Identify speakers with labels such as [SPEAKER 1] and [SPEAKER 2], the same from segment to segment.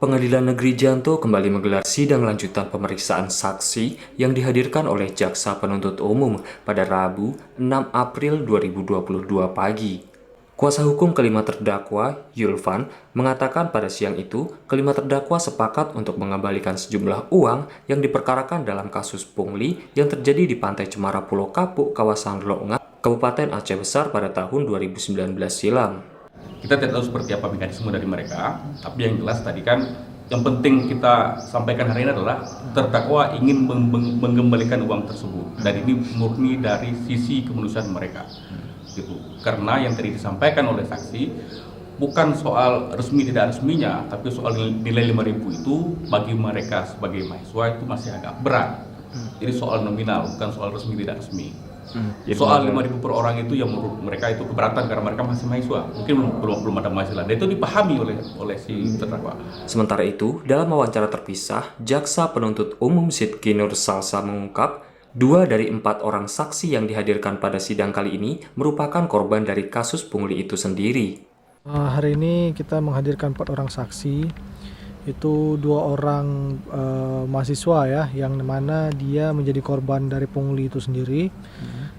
[SPEAKER 1] Pengadilan Negeri Janto kembali menggelar sidang lanjutan pemeriksaan saksi yang dihadirkan oleh Jaksa Penuntut Umum pada Rabu 6 April 2022 pagi. Kuasa hukum kelima terdakwa, Yulvan, mengatakan pada siang itu, kelima terdakwa sepakat untuk mengembalikan sejumlah uang yang diperkarakan dalam kasus pungli yang terjadi di Pantai Cemara Pulau Kapuk, kawasan Longa, Kabupaten Aceh Besar pada tahun 2019 silam.
[SPEAKER 2] Kita tidak tahu seperti apa mekanisme dari mereka, tapi yang jelas tadi kan yang penting kita sampaikan hari ini adalah terdakwa ingin mengembalikan uang tersebut, dan ini murni dari sisi kemanusiaan mereka, gitu. Karena yang tadi disampaikan oleh saksi bukan soal resmi tidak resminya, tapi soal nilai 5.000 itu bagi mereka sebagai mahasiswa itu masih agak berat. Jadi soal nominal, bukan soal resmi tidak resmi. Soal 5.000 per orang itu yang menurut mereka itu keberatan karena mereka masih mahasiswa. Mungkin belum ada mahasiswa. Dan itu dipahami oleh si terdakwa.
[SPEAKER 1] Sementara itu, dalam wawancara terpisah, Jaksa Penuntut Umum Sidki Nur Salsa mengungkap, 2 dari 4 orang saksi yang dihadirkan pada sidang kali ini merupakan korban dari kasus pungli itu sendiri.
[SPEAKER 3] Hari ini kita menghadirkan 4 orang saksi, itu 2 orang mahasiswa ya, yang mana dia menjadi korban dari pungli itu sendiri.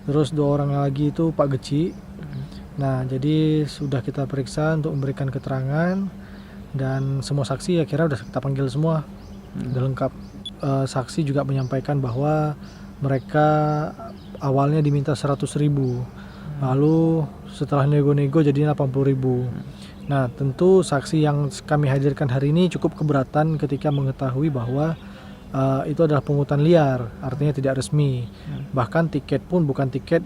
[SPEAKER 3] Terus 2 orang lagi itu Pak Geci. Nah, jadi sudah kita periksa untuk memberikan keterangan, dan semua saksi ya kira udah kita panggil semua. Udah lengkap. Saksi juga menyampaikan bahwa mereka awalnya diminta 100.000. Lalu setelah nego-nego jadi 80.000. Nah, tentu saksi yang kami hadirkan hari ini cukup keberatan ketika mengetahui bahwa itu adalah pungutan liar, artinya tidak resmi. Bahkan tiket pun bukan tiket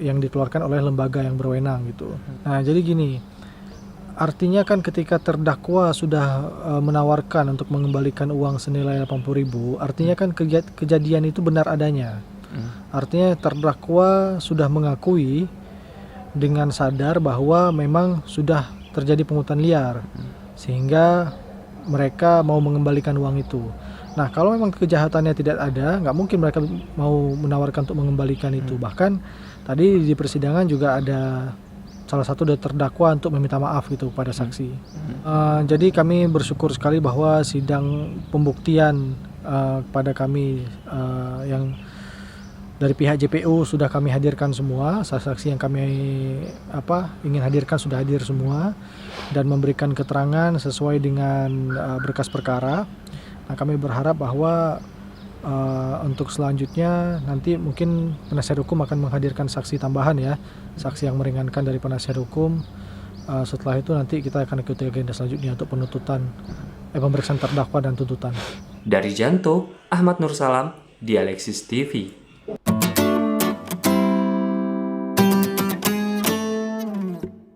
[SPEAKER 3] yang dikeluarkan oleh lembaga yang berwenang gitu. Nah, jadi gini, artinya kan ketika terdakwa sudah menawarkan untuk mengembalikan uang senilai 80.000, artinya kan kejadian itu benar adanya. Artinya terdakwa sudah mengakui dengan sadar bahwa memang sudah terjadi pungutan liar, sehingga mereka mau mengembalikan uang itu. Nah, kalau memang kejahatannya tidak ada, nggak mungkin mereka mau menawarkan untuk mengembalikan itu. Bahkan tadi di persidangan juga ada salah satu dari terdakwa untuk meminta maaf gitu pada saksi. Jadi kami bersyukur sekali bahwa sidang pembuktian pada kami yang dari pihak JPU sudah kami hadirkan semua, saksi yang kami ingin hadirkan sudah hadir semua dan memberikan keterangan sesuai dengan berkas perkara. Nah, kami berharap bahwa untuk selanjutnya nanti mungkin penasihat hukum akan menghadirkan saksi tambahan ya, saksi yang meringankan dari penasihat hukum. Setelah itu nanti kita akan ikuti agenda selanjutnya untuk pemeriksaan terdakwa dan tuntutan.
[SPEAKER 1] Dari Janto, Ahmad Nur Salam, Dialeksis TV.